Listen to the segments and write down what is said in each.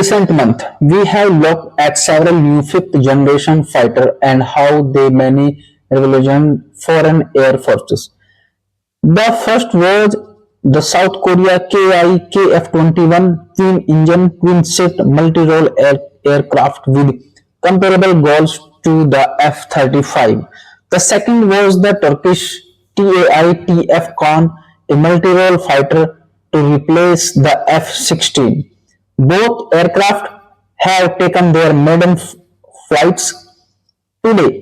recent month, we have looked at several new fifth generation fighter and how they many revolution foreign air forces. The first was the South Korea KF-21 twin engine twin shift multi-role aircraft with comparable goals to the F-35. The second was the Turkish TAI Khan, a multi-role fighter to replace the F-16. Both aircraft have taken their maiden flights. Today,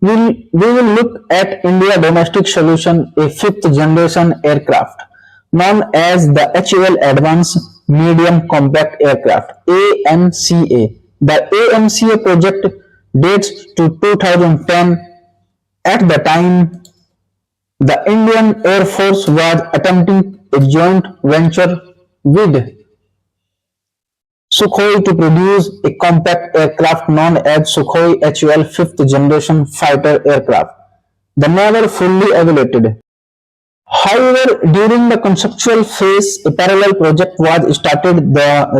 we will look at India domestic solution, a fifth generation aircraft known as the HAL Advanced Medium Compact Aircraft AMCA. The AMCA project dates to 2010. At the time, the Indian Air Force was attempting a joint venture with Sukhoi to produce a compact aircraft known as Sukhoi HAL 5th generation fighter aircraft. The never fully evaluated. However, during the conceptual phase, a parallel project was started.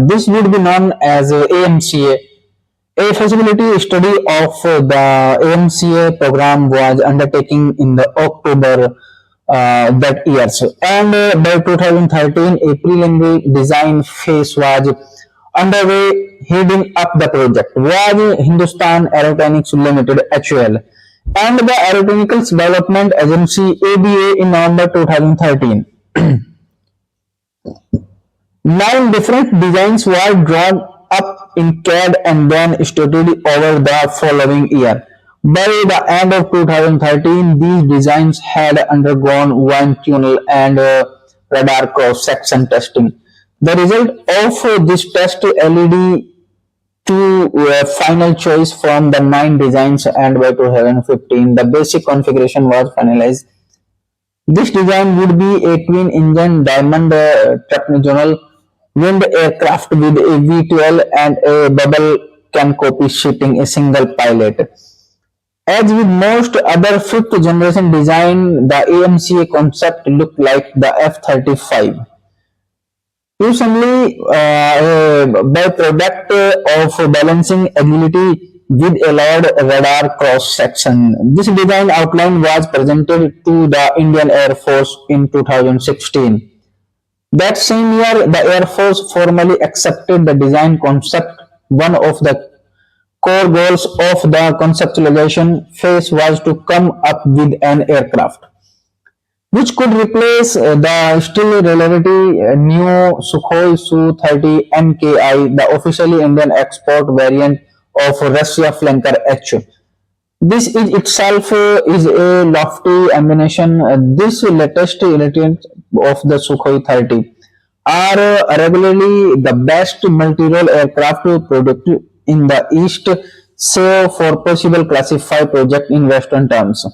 This would be known as AMCA. A feasibility study of the AMCA program was undertaken in the October that year. And by 2013, a preliminary design phase was underway. Heading up the project was Hindustan Aeronautics Limited (HAL) and the Aeronautics Development Agency (ADA) in November 2013. 9 different designs were drawn up in CAD and then studied over the following year. By the end of 2013, these designs had undergone wind tunnel and radar cross-section testing. The result of this test led to a final choice from the 9 designs, and by 2015, the basic configuration was finalized. This design would be a twin-engine diamond trapezoidal wind aircraft with a VTOL and a bubble canopy seating a single pilot. As with most other fifth generation design, the AMCA concept looked like the F-35. Usually, by-product of balancing agility with a loud radar cross-section. This design outline was presented to the Indian Air Force in 2016. That same year, the Air Force formally accepted the design concept. One of the core goals of the conceptualization phase was to come up with an aircraft which could replace the still relatively new Sukhoi Su-30 MKI, the officially Indian export variant of Russia Flanker H. This is itself is a lofty ambition. This latest iteration of the Sukhoi 30 are regularly the best multi-role aircraft product in the East, save for possible classified project in Western terms.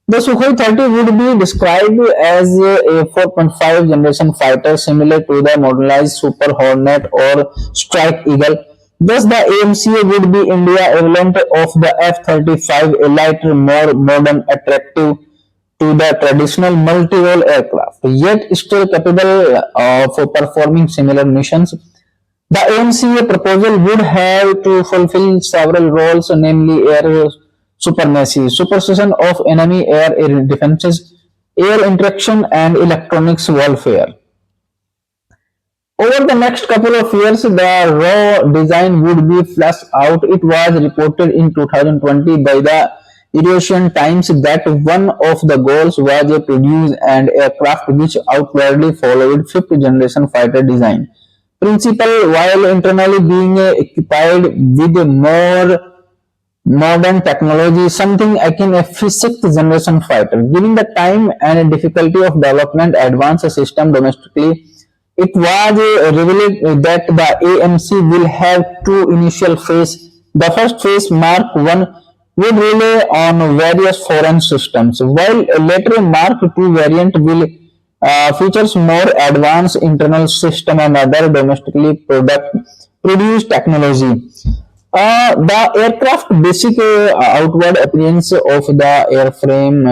The Sukhoi 30 would be described as a 4.5 generation fighter similar to the modernized Super Hornet or Strike Eagle. Thus, the AMCA would be India equivalent of the F-35, a lighter, more modern, attractive to the traditional multi-role aircraft, yet still capable of performing similar missions. The AMCA proposal would have to fulfill several roles, namely air supremacy, supersession of enemy air defenses, air interaction, and electronics warfare. Over the next couple of years, the raw design would be fleshed out. It was reported in 2020 by the Eurasian Times that one of the goals was to produce an aircraft which outwardly followed fifth generation fighter design principle while internally being equipped with more modern technology, something akin a sixth generation fighter. Given the time and difficulty of development advanced system domestically, it was revealed that the AMC will have two initial phases. The first phase, Mark 1, would rely on various foreign systems, while a later Mark 2 variant will features more advanced internal system and other domestically produced technology. The aircraft basic outward appearance of the airframe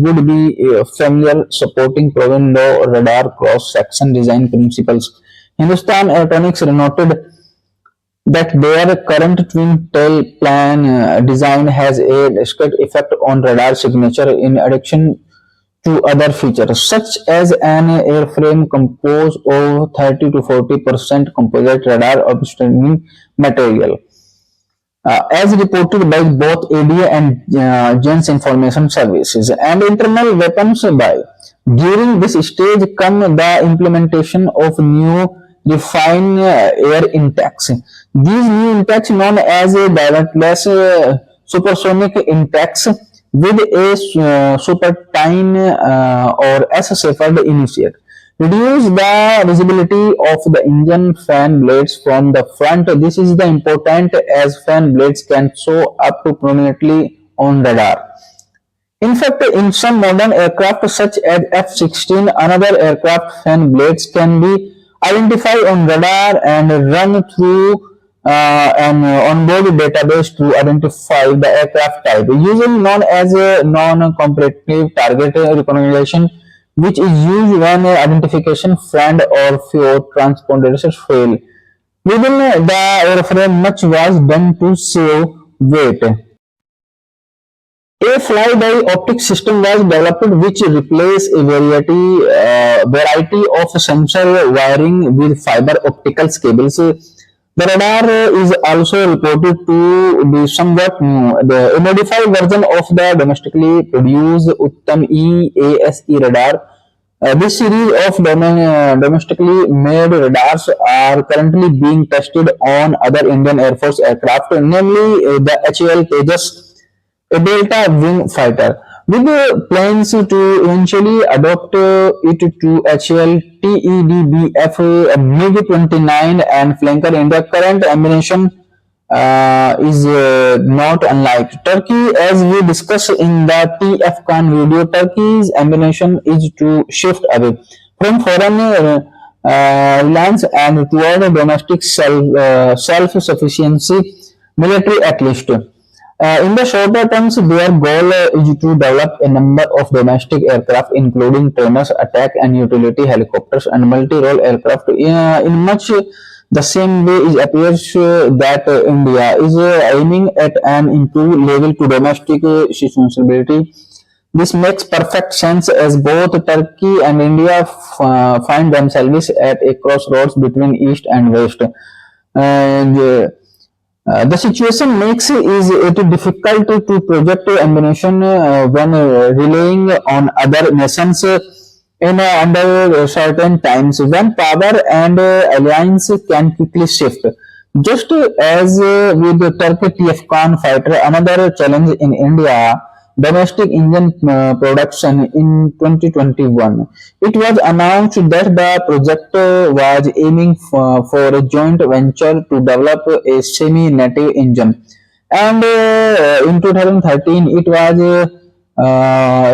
would be familiar, supporting proven low radar cross-section design principles. Hindustan Aeronautics noted that their current twin tail plan design has a discrete effect on radar signature in addition to other features such as an airframe composed of 30 to 40% composite radar obstructing material, as reported by both ADA and Gens Information Services, and internal weapons by. During this stage come the implementation of new refined air intakes. These new intakes, known as directless supersonic intakes with a supertine or S-shapered initiator, reduce the visibility of the engine fan blades from the front. This is the important as fan blades can show up prominently on radar. In fact, in some modern aircraft such as F-16, another aircraft fan blades can be identified on radar and run through an onboard database to identify the aircraft type, usually known as a non-comparative target recognition, which is used when identification friend or few transponders fail. Within the airframe, much was done to save weight. A fly-by-optic system was developed which replaced a variety of sensor wiring with fiber optical cables. The radar is also reported to be somewhat new. A modified version of the domestically produced Uttam EASE radar. This series of domestically made radars are currently being tested on other Indian Air Force aircraft, namely the HAL Tejas, a Delta wing fighter, with plans to eventually adopt it to HAL TEDBF MiG-29 and flanker in the current ammunition is not unlike Turkey. As we discussed in the TFCon video, Turkey's ambition is to shift away from foreign reliance and toward domestic self-sufficiency, military at least. In the shorter terms, their goal is to develop a number of domestic aircraft, including trainers, attack and utility helicopters, and multi-role aircraft. In much the same way, it appears that India is aiming at an improved level to domestic sustainability. This makes perfect sense as both Turkey and India find themselves at a crossroads between East and West. And the situation makes it difficult to project ammunition when relying on other nations in under certain times when power and alliance can quickly shift. Just as with the Turkey TFCon fighter, another challenge in India domestic engine production in 2021. It was announced that the project was aiming for a joint venture to develop a semi-native engine. And in 2013, it was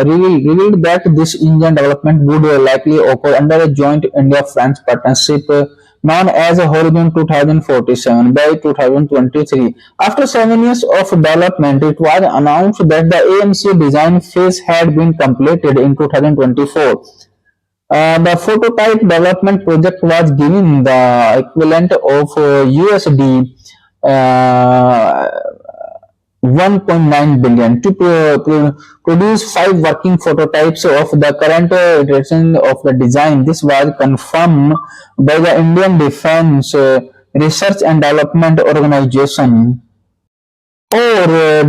revealed that this engine development would likely occur under a joint India-France partnership known as Horizon 2047 by 2023. After 7 years of development, it was announced that the AMCA design phase had been completed in 2024. The prototype development project was given the equivalent of USD 1.9 billion to produce 5 working prototypes of the current iteration of the design. This was confirmed by the Indian Defence Research and Development Organization, or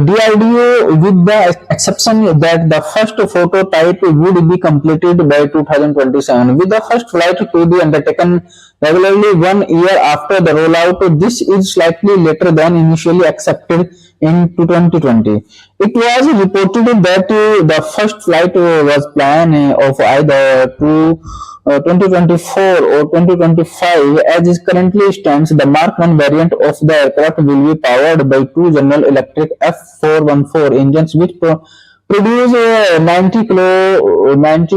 DRDO, with the exception that the first prototype would be completed by 2027, with the first flight to be undertaken regularly 1 year after the rollout. This is slightly later than initially accepted in 2020. It was reported that the first flight was planned of either 2024 or 2025. As it currently stands, the Mark 1 variant of the aircraft will be powered by two General Electric F414 engines which produce 90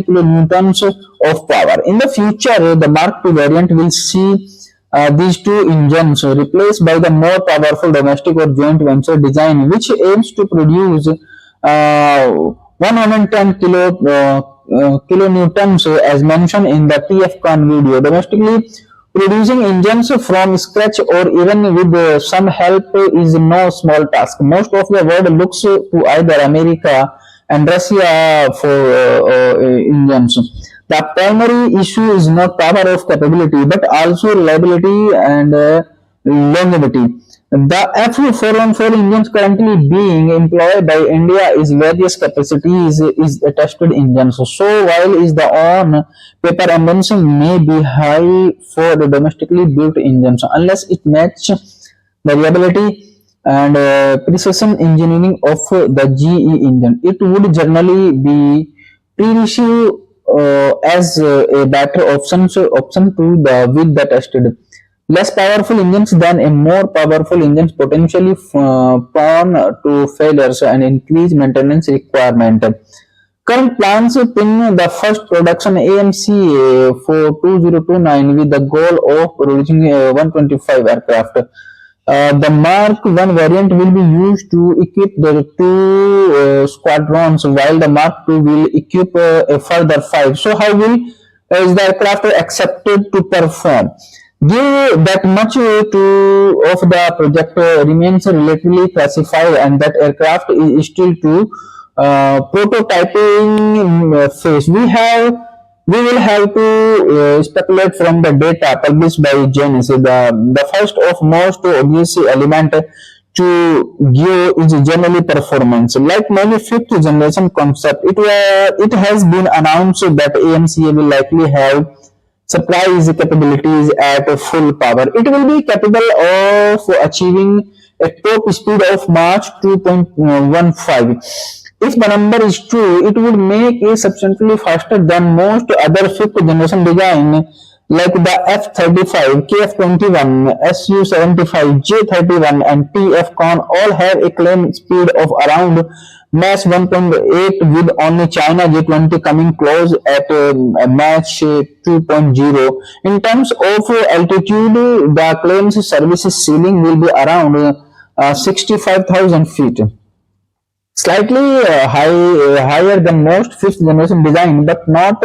kilonewtons of power. In the future, the Mark 2 variant will see these two engines replaced by the more powerful domestic or joint venture design, which aims to produce 110 kilonewtons as mentioned in the TFCon video. Domestically Producing engines from scratch or even with some help is no small task. Most of the world looks to either America and Russia for engines. The primary issue is not power of capability but also reliability and longevity. The F414 engines currently being employed by India is various capacities is a tested engine. So while is the on paper ambition may be high for the domestically built engines, unless it match the reliability and precision engineering of the GE engine, it would generally be pre-issue as a better option to the with the tested. Less powerful engines than a more powerful engines potentially prone to failures and increase maintenance requirement. Current plans pin the first production AMCA for 2029 with the goal of producing 125 aircraft. The Mark 1 variant will be used to equip the two squadrons, while the Mark 2 will equip a further five. So, how will is the aircraft accepted to perform? Give that much to of the project remains relatively classified, and that aircraft is still to prototyping phase. We will have to speculate from the data published by Janus. The first of most obvious element to give is generally performance. Like many fifth generation concept, it has been announced that AMCA will likely have supplies capabilities at full power. It will be capable of achieving a top speed of Mach 2.15. If the number is true, it would make it substantially faster than most other fifth generation design like the F-35, KF-21, Su-75, J-31 and TF-Con all have a claimed speed of around Mach 1.8 with only China J-20 coming close at Mach 2.0. In terms of altitude, the claims services ceiling will be around 65,000 feet, slightly higher than most fifth generation design, but not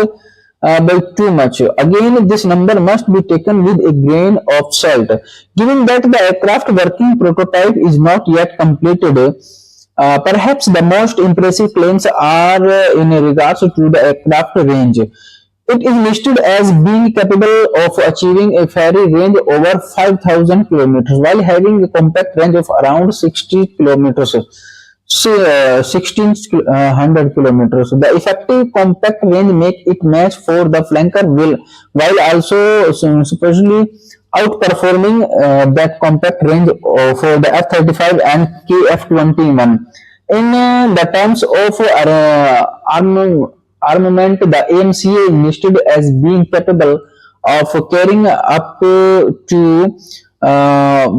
by too much. Again, this number must be taken with a grain of salt, given that the aircraft working prototype is not yet completed. Perhaps the most impressive claims are in regards to the aircraft range. It is listed as being capable of achieving a ferry range over 5,000 kilometers while having a compact range of around 60 kilometers. Say 1600 kilometers. The effective compact range make it match for the flanker will, while also supposedly outperforming that compact range for the F-35 and KF-21. In the terms of armament, the AMCA is listed as being capable of carrying up to uh,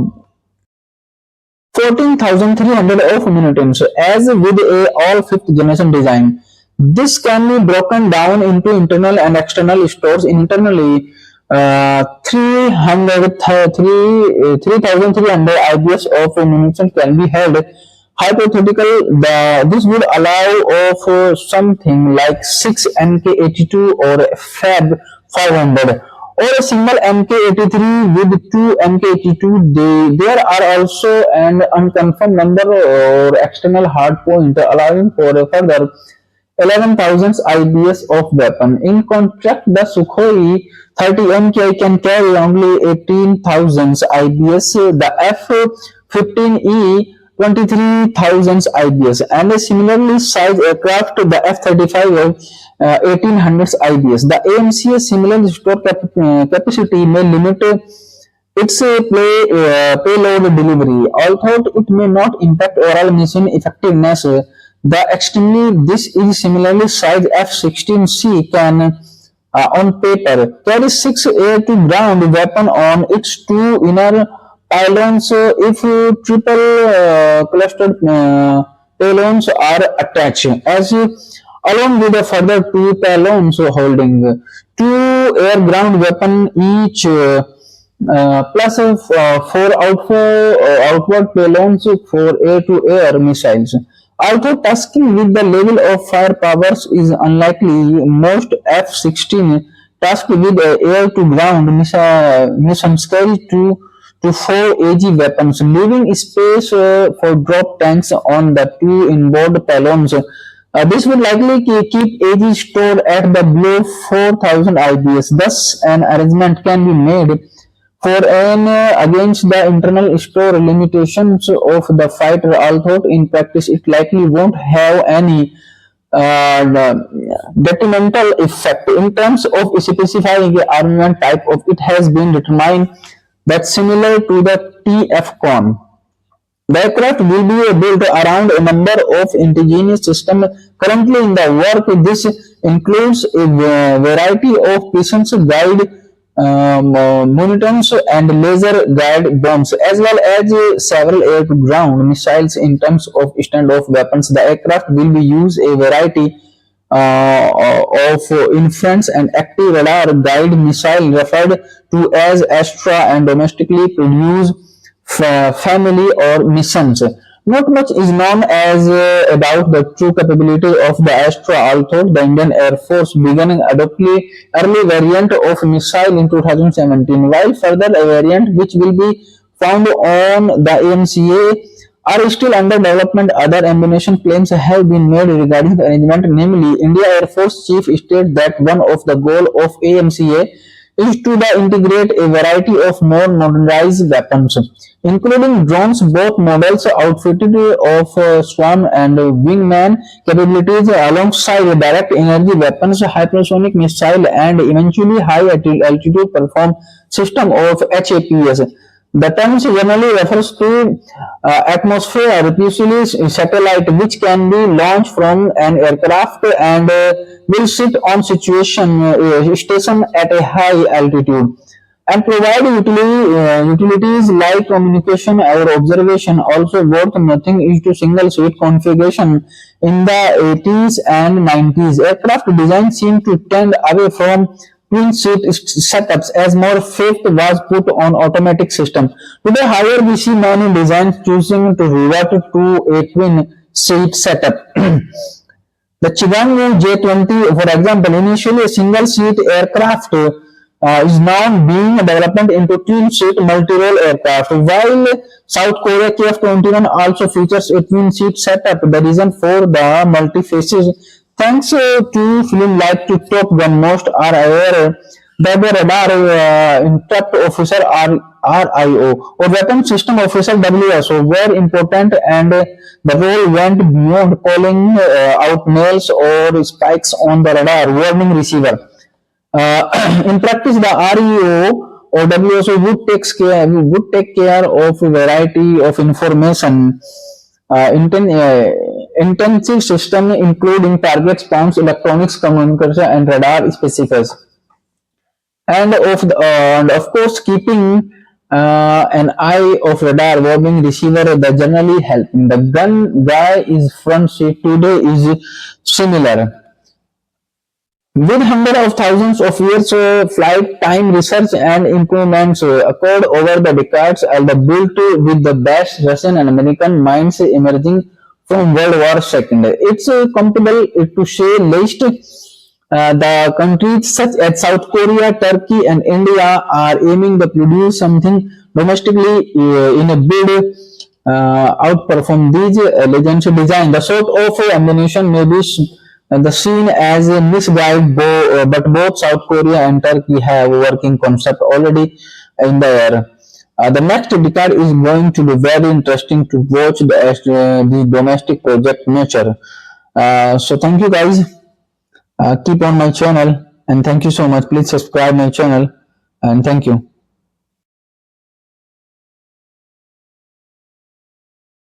14,300 of minutons. As with a all fifth generation design, this can be broken down into internal and external stores. Internally, 3,300 IBS of munitions can be held. Hypothetical, this would allow of something like 6 MK82 or FAB 500 or a single MK83 with two MK82. There are also an unconfirmed number or external hardpoint allowing for a further 11,000 IBS of weapon. In contrast, the Sukhoi 30 MKI can carry only 18,000 IBS, the F-15E 23,000 IBS, and a similarly sized aircraft, the F-35 of 1800 IBS. The AMCA similar store capacity may limit its payload delivery. Although it may not impact overall mission effectiveness, the extremely this is similarly sized F-16C can on paper carry 6 air-to-ground weapon on its two inner pylons if triple clustered pylons are attached, as along with a further two pylons holding two air-ground weapon each. Plus outward payloads for air-to-air missiles. Although tasking with the level of firepower is unlikely, most F-16 tasked with air-to-ground missions carry to 4 AG weapons, leaving space for drop tanks on the two inboard pylons. This would likely keep AG stored at the below 4000 IBS. Thus, an arrangement can be made for an against the internal store limitations of the fighter, although in practice it likely won't have any detrimental effect. In terms of specifying the armament type of it has been determined that similar to the TFCON. The aircraft will be built around a number of indigenous systems currently in the work. This includes a variety of precision guide munitions and laser guide bombs, as well as several air-to-ground missiles. In terms of standoff weapons, the aircraft will be use a variety of infrared and active radar guide missile referred to as Astra and domestically produced family or missions. Not much is known as about the true capability of the Astra, although the Indian Air Force began adopting early variant of missile in 2017, while further a variant which will be found on the AMCA are still under development. Other ammunition claims have been made regarding the arrangement, namely, India Air Force Chief stated that one of the goals of AMCA is to integrate a variety of more modernized weapons, including drones, both models outfitted of swarm and wingman capabilities, alongside direct energy weapons, hypersonic missile, and eventually high altitude perform system of HAPS. The term generally refers to atmosphere repulsive satellite which can be launched from an aircraft and will sit on station at a high altitude and provide utilities like communication or observation. Also worth noting is to single seat configuration in the 80s and 90s. Aircraft design seemed to tend away from twin seat setups as more faith was put on automatic system. Today, however, we see many designs choosing to revert to a twin seat setup. The Chigang J-20, for example, initially a single-seat aircraft is now being developed into twin-seat multi-role aircraft, while South Korea KF-21 also features a twin-seat setup. The reason for the multi-faces, thanks to film like to Top Gun, most are aware that the radar interrupt officer RIO or weapon system officer WSO were important, and the role went beyond calling out nails or spikes on the radar warning receiver. In practice, the REO or WSO would take care of a variety of information intensive system, including target spawns, electronics communication, and radar specifiers. And of course, keeping an eye of radar warning receiver that generally helping. The gun guy is front seat today is similar. With hundreds of thousands of years flight time, research and improvements occurred over the decades, and the built with the best Russian and American minds emerging from World War II. It's comfortable to say least the countries such as South Korea, Turkey, and India are aiming to produce something domestically in a bid outperform these legends design. The sort of ammunition may be the seen as a misguided, but both South Korea and Turkey have working concept already in the air. The next decade is going to be very interesting to watch the domestic project nature. So thank you guys. Keep on my channel and thank you so much. Please subscribe my channel and thank you.